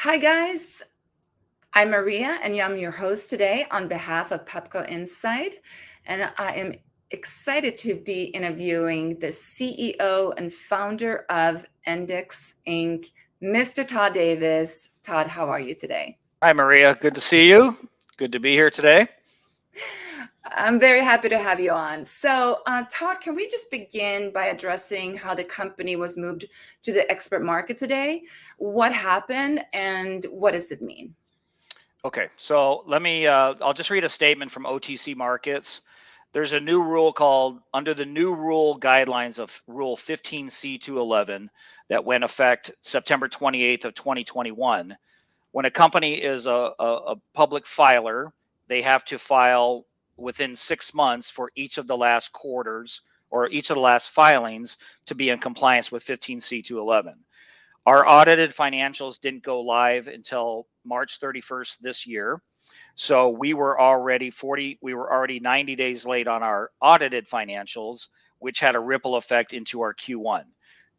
Hi, guys. I'm Maria, and I'm your host today on behalf of Pepco Insight. And I am excited to be interviewing the CEO and founder of Endexx Inc., Mr. Todd Davis. Todd, how are you today? Hi, Maria. Good to see you. Good to be here today. I'm very happy to have you on. So, Todd, can we just begin by addressing how the company was moved to the expert market today? What happened and what does it mean? Okay, so I'll just read a statement from OTC Markets. There's a new rule called, under the new rule guidelines of Rule 15C211 that went effect September 28th of 2021. When a company is a public filer, they have to file within 6 months for each of the last quarters or each of the last filings to be in compliance with 15C211. Our audited financials didn't go live until March 31st this year. So we were already 90 days late on our audited financials, which had a ripple effect into our Q1.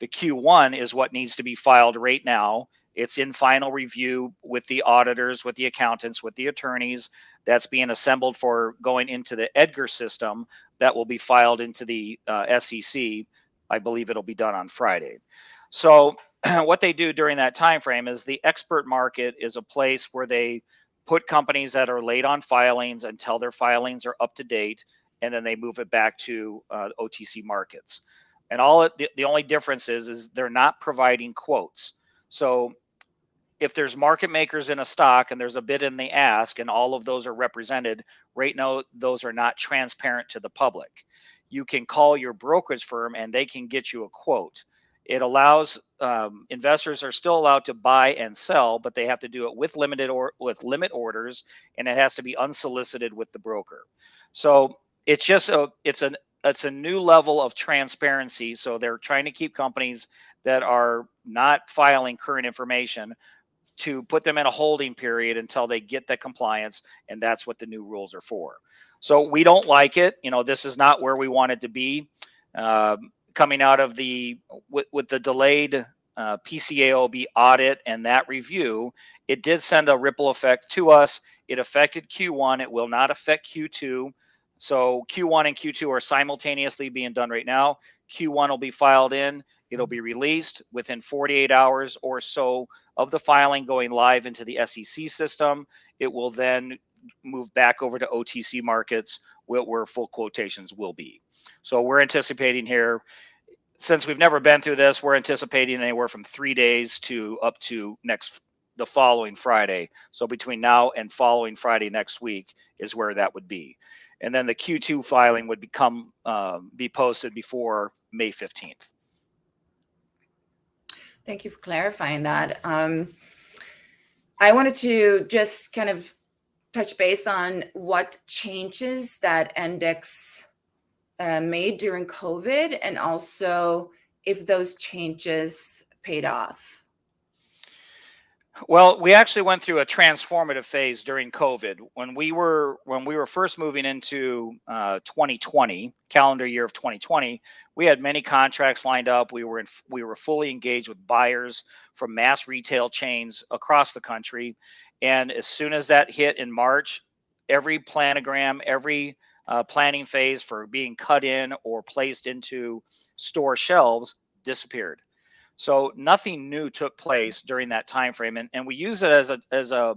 The Q1 is what needs to be filed right now. It's in final review with the auditors, with the accountants, with the attorneys. That's being assembled for going into the Edgar system that will be filed into the SEC. I believe it'll be done on Friday. So what they do during that time frame is the expert market is a place where they put companies that are late on filings until their filings are up to date, and then they move it back to OTC markets. And the only difference is they're not providing quotes. So if there's market makers in a stock and there's a bid and the ask and all of those are represented, right now those are not transparent to the public. You can call your brokerage firm and they can get you a quote. It allows investors are still allowed to buy and sell, but they have to do it with with limit orders, and it has to be unsolicited with the broker. So it's just it's a new level of transparency. So they're trying to keep companies that are not filing current information to put them in a holding period until they get the compliance, and that's what the new rules are for. So we don't like it. This is not where we wanted to be. Coming out of with the delayed PCAOB audit and that review, it did send a ripple effect to us. It affected Q1. It will not affect Q2. So Q1 and Q2 are simultaneously being done right now. Q1 will be filed in. It'll be released within 48 hours or so of the filing going live into the SEC system. It will then move back over to OTC markets where full quotations will be. So we're anticipating here, since we've never been through this, we're anticipating anywhere from 3 days to up to the following Friday. So between now and following Friday next week is where that would be. And then the Q2 filing would be posted before May 15th. Thank you for clarifying that. I wanted to just kind of touch base on what changes that Endexx made during COVID, and also if those changes paid off. Well, we actually went through a transformative phase during COVID when we were first moving into 2020, calendar year of 2020. We had many contracts lined up. We were fully engaged with buyers from mass retail chains across the country, and as soon as that hit in March, every planogram, every planning phase for being cut in or placed into store shelves disappeared. So nothing new took place during that time frame, and we use it as a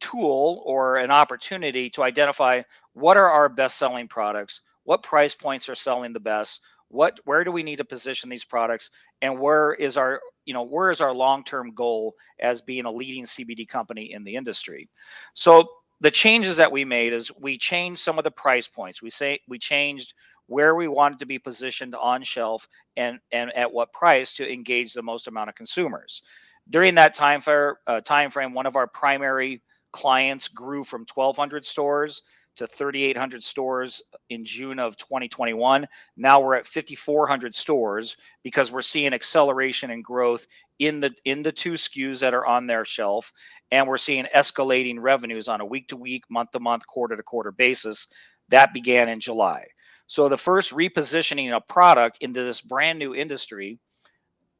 tool or an opportunity to identify what are our best selling products, what price points are selling the best, where do we need to position these products, and where is our long-term goal as being a leading CBD company in the industry. So the changes that we made is we changed some of the price points. We changed where we wanted to be positioned on shelf and at what price to engage the most amount of consumers. During that time frame, one of our primary clients grew from 1,200 stores to 3,800 stores in June of 2021. Now we're at 5,400 stores because we're seeing acceleration and growth in the two SKUs that are on their shelf, and we're seeing escalating revenues on a week-to-week, month-to-month, quarter-to-quarter basis. That began in July. So the first repositioning of product into this brand new industry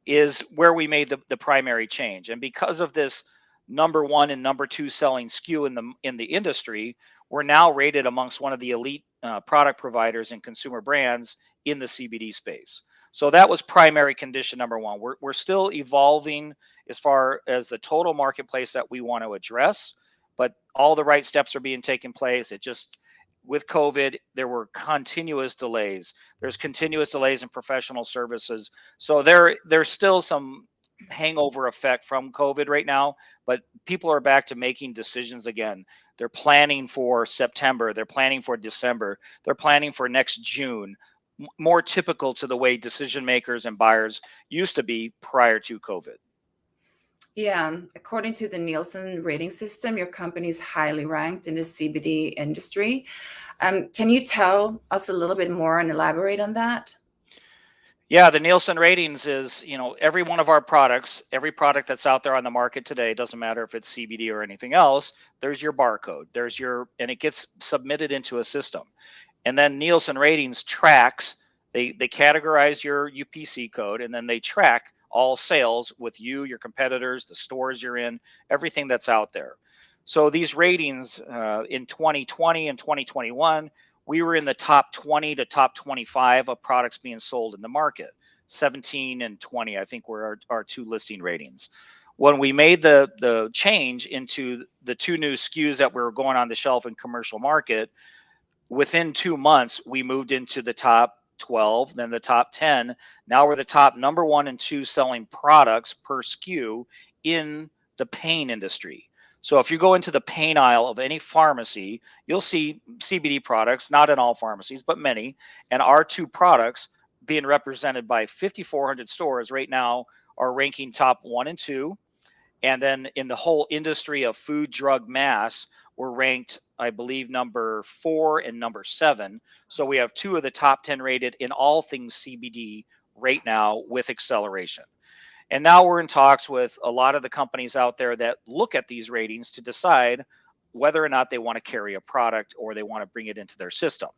is where we made the primary change. And because of this number one and number two selling SKU in the industry, we're now rated amongst one of the elite product providers and consumer brands in the CBD space. So that was primary condition number one. We're still evolving as far as the total marketplace that we want to address, but all the right steps are being taken place. It just with COVID, there were continuous delays. There's continuous delays in professional services. So there's still some hangover effect from COVID right now, but people are back to making decisions again. They're planning for September, they're planning for December, they're planning for next June, more typical to the way decision makers and buyers used to be prior to COVID. Yeah, according to the Nielsen rating system, your company is highly ranked in the CBD industry. Can you tell us a little bit more and elaborate on that? Yeah, the Nielsen ratings is, every one of our products, every product that's out there on the market today, doesn't matter if it's CBD or anything else, there's your barcode, and it gets submitted into a system. And then Nielsen ratings tracks, they categorize your UPC code, and then they track all sales with you, your competitors, the stores you're in, everything that's out there. So these ratings in 2020 and 2021, we were in the top 20 to top 25 of products being sold in the market. 17 and 20, I think, were our two listing ratings. When we made the change into the two new SKUs that were going on the shelf in commercial market, within 2 months, we moved into the top 12, then the top 10. Now we're the top number one and two selling products per SKU in the pain industry. So if you go into the pain aisle of any pharmacy, you'll see CBD products, not in all pharmacies, but many. And our two products being represented by 5,400 stores right now are ranking top one and two. And then in the whole industry of food, drug, mass, we're ranked, I believe, number 4 and number 7. So we have two of the top 10 rated in all things CBD right now with acceleration. And now we're in talks with a lot of the companies out there that look at these ratings to decide whether or not they want to carry a product or they want to bring it into their system.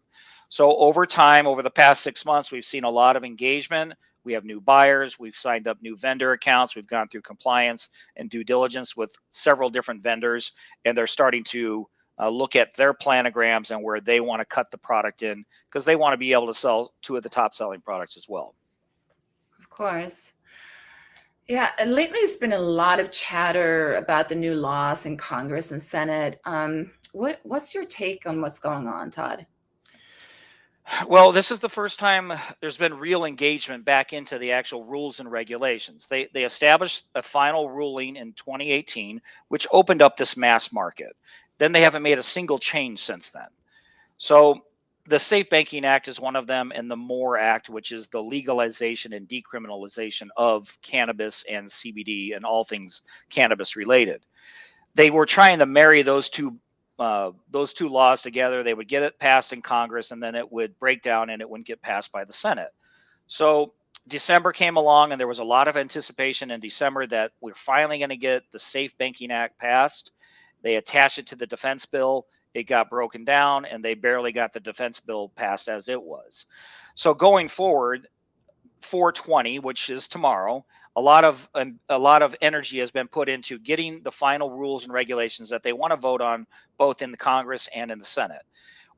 So over time, over the past 6 months, we've seen a lot of engagement. We have new buyers. We've signed up new vendor accounts. We've gone through compliance and due diligence with several different vendors, and they're starting to look at their planograms and where they want to cut the product in because they want to be able to sell two of the top selling products as well. Of course. Yeah, and lately it's been a lot of chatter about the new laws in Congress and Senate. What's your take on what's going on, Todd? Well, this is the first time there's been real engagement back into the actual rules and regulations. They established a final ruling in 2018, which opened up this mass market. Then they haven't made a single change since then. So the Safe Banking Act is one of them, and the MORE Act, which is the legalization and decriminalization of cannabis and CBD and all things cannabis related. They were trying to marry those two laws together. They would get it passed in Congress, and then it would break down and it wouldn't get passed by the Senate. So December came along, and there was a lot of anticipation in December that we're finally going to get the Safe Banking Act passed. They attached it to the defense bill. It got broken down, and they barely got the defense bill passed as it was. So going forward, 420, which is tomorrow, a lot of energy has been put into getting the final rules and regulations that they want to vote on both in the Congress and in the Senate.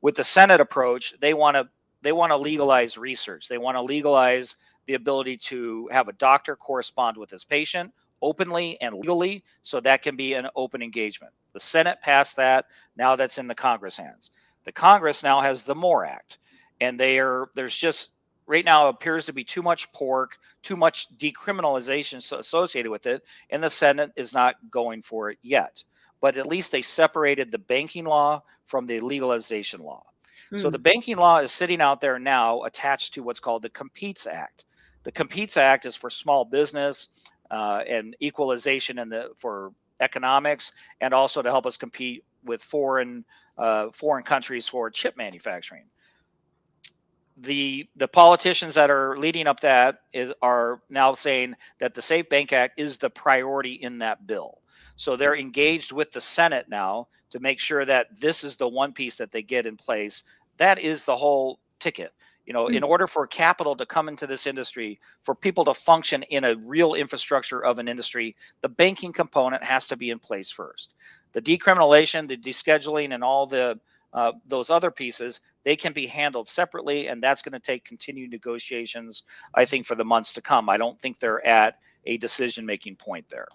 With the Senate approach, they want to legalize research. They want to legalize the ability to have a doctor correspond with his patient openly and legally, so that can be an open engagement. The Senate passed that. Now that's in the Congress hands. The Congress now has the MORE Act, and there's just right now appears to be too much pork, too much decriminalization associated with it, and the Senate is not going for it yet. But at least they separated the banking law from the legalization law. So the Hmm. banking law is sitting out there now attached to what's called the Competes Act. The Competes Act is for small business and equalization for economics, and also to help us compete with foreign countries for chip manufacturing. The politicians that are leading up are now saying that the Safe Bank Act is the priority in that bill. So they're engaged with the Senate now to make sure that this is the one piece that they get in place. That is the whole ticket. You know, in Mm. order for capital to come into this industry, for people to function in a real infrastructure of an industry, the banking component has to be in place first. The decriminalization, the descheduling, and all the those other pieces, they can be handled separately, and that's going to take continued negotiations, I think, for the months to come. I don't think they're at a decision-making point there.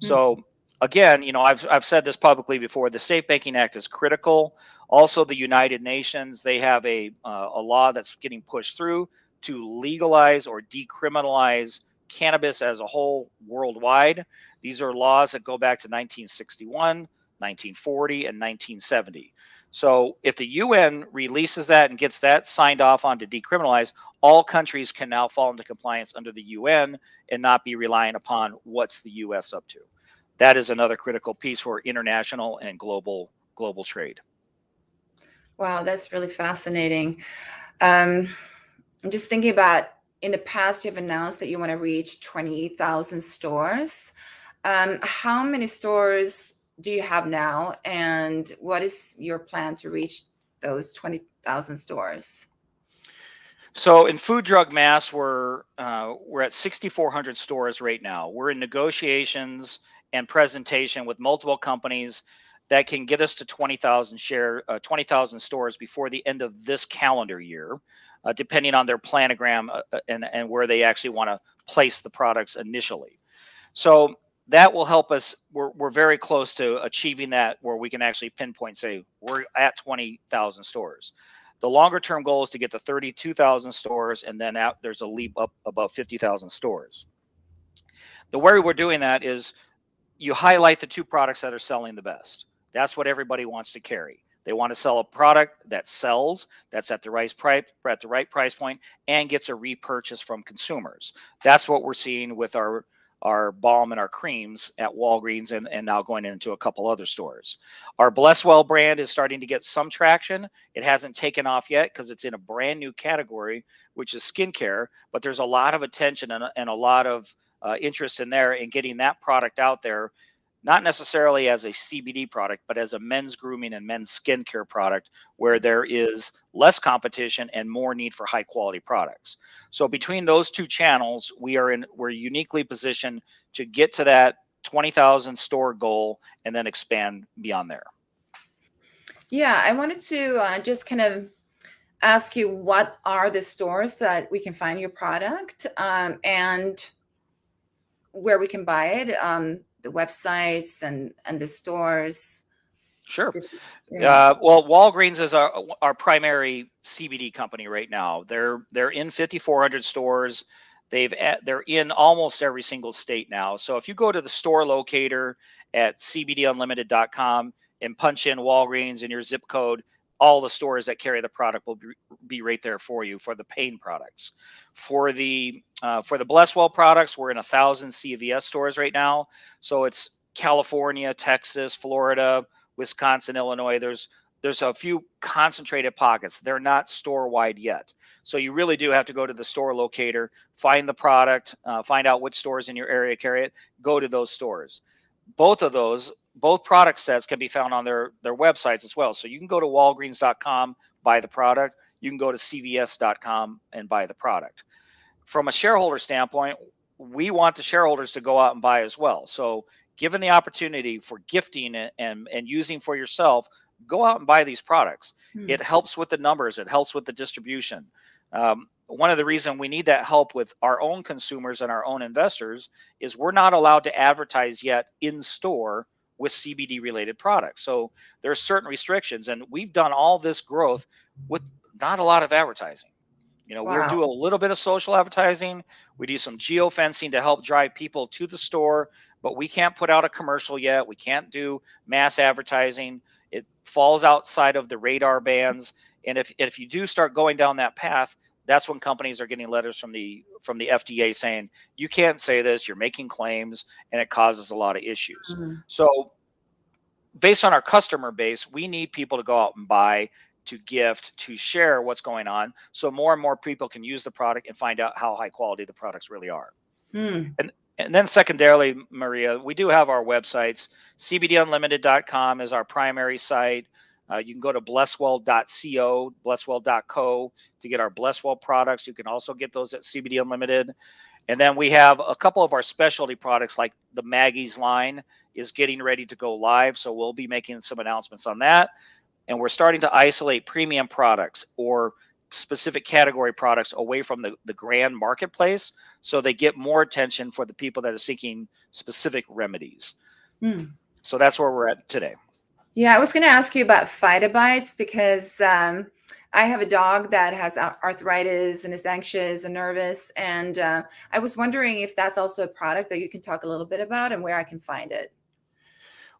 Mm. So again, you know, I've said this publicly before. The Safe Banking Act is critical. Also, the United Nations, they have a law that's getting pushed through to legalize or decriminalize cannabis as a whole worldwide. These are laws that go back to 1961, 1940, and 1970. So if the UN releases that and gets that signed off on to decriminalize, all countries can now fall into compliance under the UN and not be relying upon what's the US up to. That is another critical piece for international and global trade. Wow, that's really fascinating. Um, I'm just thinking about in the past, you've announced that you want to reach 20,000 stores. How many stores do you have now? And what is your plan to reach those 20,000 stores? So in food, drug, mass, we're at 6,400 stores right now. We're in negotiations and presentation with multiple companies that can get us to 20,000 stores before the end of this calendar year, depending on their planogram and where they actually want to place the products initially. So that will help us. We're very close to achieving that, where we can actually pinpoint, say, we're at 20,000 stores. The longer term goal is to get to 32,000 stores, and then out, there's a leap up above 50,000 stores. The way we're doing that is you highlight the two products that are selling the best. That's what everybody wants to carry. They want to sell a product that sells, that's at the right price point, and gets a repurchase from consumers. That's what we're seeing with our balm and our creams at Walgreens and now going into a couple other stores. Our Blesswell brand is starting to get some traction. It hasn't taken off yet because it's in a brand new category, which is skincare, but there's a lot of attention and a lot of interest in there in getting that product out there, not necessarily as a CBD product, but as a men's grooming and men's skincare product where there is less competition and more need for high quality products. So between those two channels, we're uniquely positioned to get to that 20,000 store goal and then expand beyond there. Yeah, I wanted to just kind of ask you what are the stores that we can find your product, and where we can buy it, the websites and the stores. Sure. Yeah. Well, Walgreens is our primary CBD company right now. They're in 5,400 stores. They're in almost every single state now. So if you go to the store locator at cbdunlimited.com and punch in Walgreens in your zip code, all the stores that carry the product will be right there for you for the pain products. For the Blesswell products, we're in 1,000 CVS stores right now. So it's California, Texas, Florida, Wisconsin, Illinois. There's a few concentrated pockets. They're not store wide yet. So you really do have to go to the store locator, find the product, find out which stores in your area carry it, go to those stores. Both product sets can be found on their websites as well. So you can go to walgreens.com, buy the product. You can go to cvs.com and buy the product. From a shareholder standpoint, we want the shareholders to go out and buy as well. So given the opportunity for gifting and using for yourself, go out and buy these products. Hmm. It helps with the numbers. It helps with the distribution. One of the reasons we need that help with our own consumers and our own investors is we're not allowed to advertise yet in store with CBD related products. So there are certain restrictions, and we've done all this growth with not a lot of advertising. You know, we'll Wow. do a little bit of social advertising. We do some geofencing to help drive people to the store, but we can't put out a commercial yet. We can't do mass advertising. It falls outside of the radar bands. And if you do start going down that path, that's when companies are getting letters from the FDA saying you can't say this, you're making claims, and it causes a lot of issues. Hmm. So based on our customer base, we need people to go out and buy, to gift, to share what's going on, so more and more people can use the product and find out how high quality the products really are. Hmm. And then secondarily, Maria, we do have our websites. cbdunlimited.com is our primary site. You can go to blesswell.co, blesswell.co to get our Blesswell products. You can also get those at CBD Unlimited. And then we have a couple of our specialty products, like the Maggie's line is getting ready to go live. So we'll be making some announcements on that. And we're starting to isolate premium products or specific category products away from the grand marketplace, so they get more attention for the people that are seeking specific remedies. So that's where we're at today. Yeah, I was going to ask you about Phytobites because I have a dog that has arthritis and is anxious and nervous. And I was wondering if that's also a product that you can talk a little bit about and where I can find it.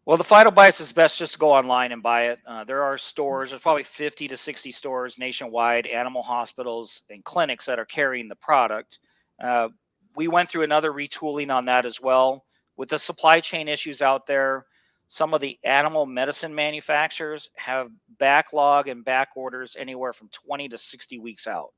Well, the Phytobites is best just to go online and buy it. There are stores, there's probably 50 to 60 stores nationwide, animal hospitals and clinics that are carrying the product. Uh, we went through another retooling on that as well. With the supply chain issues out there, some of the animal medicine manufacturers have backlog and back orders anywhere from 20 to 60 weeks out.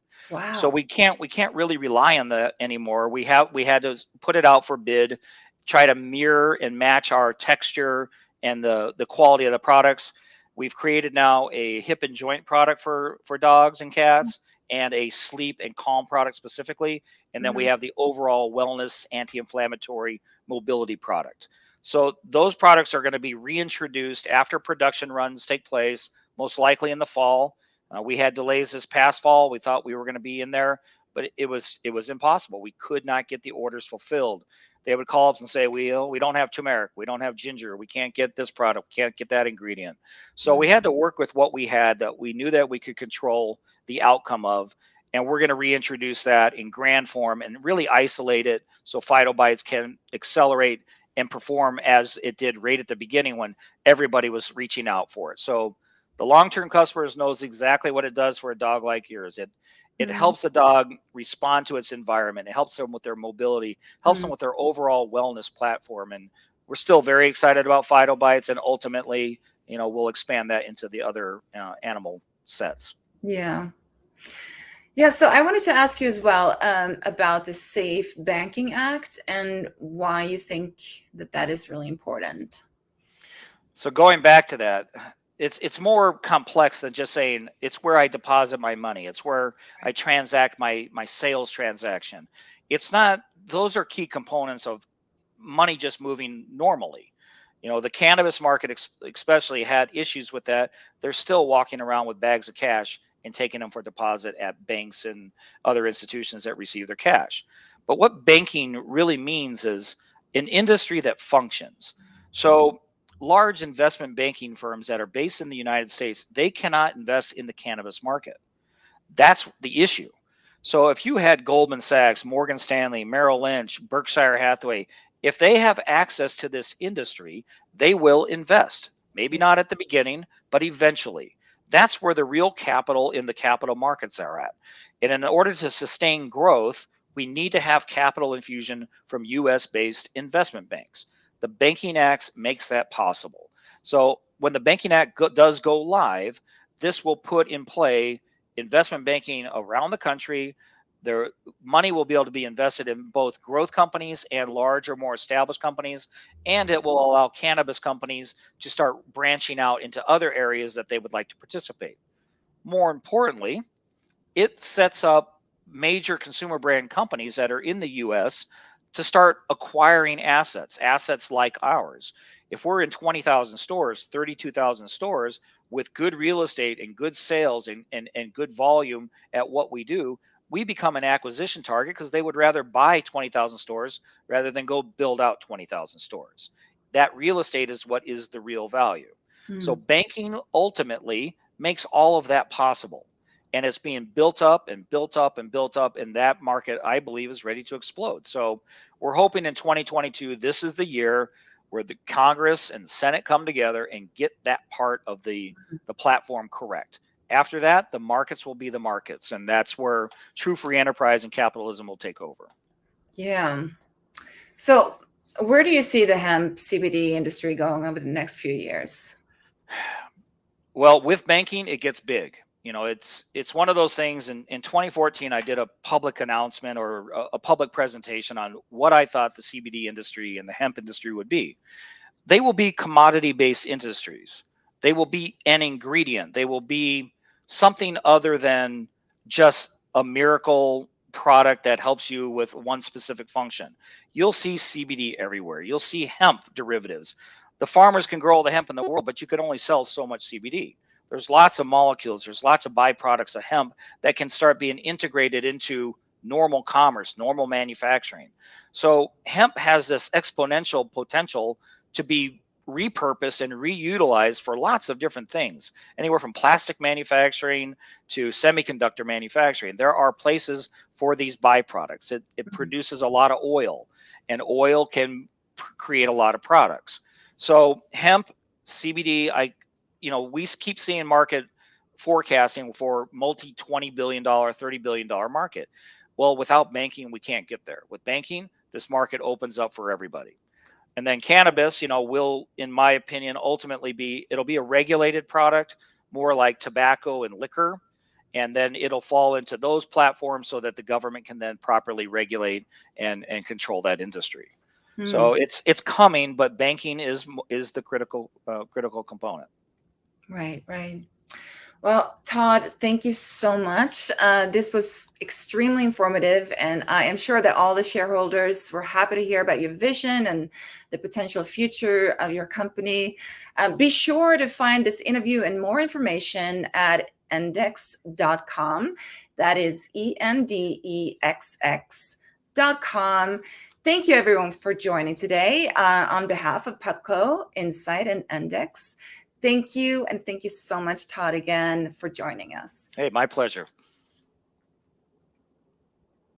So Wow. we can't really rely on that anymore. We had to put it out for bid, try to mirror and match our texture and the quality of the products. We've created now a hip and joint product for dogs and cats, and a sleep and calm product specifically. And then we Mhm. have the overall wellness anti-inflammatory mobility product. So those products are going to be reintroduced after production runs take place, most likely in the fall. We had delays this past fall. We thought we were going to be in there, but it was impossible. We could not get the orders fulfilled. They would call us and say, we don't have turmeric, we don't have ginger, we can't get this product, we can't get that ingredient. So we had to work with what we had that we knew that we could control the outcome of, and we're going to reintroduce that in grand form and really isolate it so Phytobites can accelerate and perform as it did right at the beginning when everybody was reaching out for it. So the long-term customers knows exactly what it does for a dog like yours. It Mhm. helps the dog respond to its environment. It helps them with their mobility, helps them Mhm. with their overall wellness platform. And we're still very excited about Phytobites, and ultimately, we'll expand that into the other animal sets. Yeah. Yeah, so I wanted to ask you as well about the Safe Banking Act and why you think that that is really important. So going back to that, it's more complex than just saying it's where I deposit my money. It's where I transact my sales transaction. It's not, those are key components of money just moving normally. The cannabis market especially had issues with that. They're still walking around with bags of cash and taking them for deposit at banks and other institutions that receive their cash. But what banking really means is an industry that functions. So large investment banking firms that are based in the United States, they cannot invest in the cannabis market. That's the issue. So if you had Goldman Sachs, Morgan Stanley, Merrill Lynch, Berkshire Hathaway, if they have access to this industry, they will invest. Maybe Yeah. not at the beginning, but eventually. That's where the real capital in the capital markets are at. And in order to sustain growth, we need to have capital infusion from US based investment banks. The Banking Act makes that possible. So when the Banking Act does go live, this will put in play investment banking around the country. Their money will be able to be invested in both growth companies and larger, more established companies. And it will allow cannabis companies to start branching out into other areas that they would like to participate. More importantly, it sets up major consumer brand companies that are in the US to start acquiring assets like ours. If we're in 20,000 stores, 32,000 stores with good real estate and good sales and good volume at what we do, we become an acquisition target because they would rather buy 20,000 stores rather than go build out 20,000 stores. That real estate is what is the real value. So Mm. banking ultimately makes all of that possible, and it's being built up and built up and built up, and that market I believe is ready to explode. So we're hoping in 2022 this is the year where the Congress and the Senate come together and get that part of the platform correct. After that, the markets will be the markets, and that's where true free enterprise and capitalism will take over. Yeah. So where do you see the hemp CBD industry going over the next few years? Well, with banking, it gets big. It's one of those things. In 2014, I did a public announcement or a public presentation on what I thought the CBD industry and the hemp industry would be. They will be commodity based industries. They will be an ingredient. They will be something other than just a miracle product that helps you with one specific function. You'll see CBD everywhere. You'll see hemp derivatives. The farmers can grow all the hemp in the world, but you can only sell so much CBD. There's lots of molecules, there's lots of byproducts of hemp that can start being integrated into normal commerce, normal manufacturing. So hemp has this exponential potential to be repurposed and reutilized for lots of different things, anywhere from plastic manufacturing to semiconductor manufacturing. There are places for these byproducts. It Mhm. produces a lot of oil, and oil can create a lot of products. So hemp, CBD, we keep seeing market forecasting for multi $20 billion, $30 billion market. Well, without banking, we can't get there. With banking, this market opens up for everybody. And then cannabis, will, in my opinion, ultimately it'll be a regulated product, more like tobacco and liquor. And then it'll fall into those platforms so that the government can then properly regulate and control that industry. So Mm. it's coming, but banking is the critical component. Right, right. Well, Todd, thank you so much. This was extremely informative, and I am sure that all the shareholders were happy to hear about your vision and the potential future of your company. Be sure to find this interview and more information at endexx.com. That is ENDEXX.com. Thank you, everyone, for joining today on behalf of Pepco, Insight, and Endexx. Thank you. And thank you so much, Todd, again for joining us. Hey, my pleasure.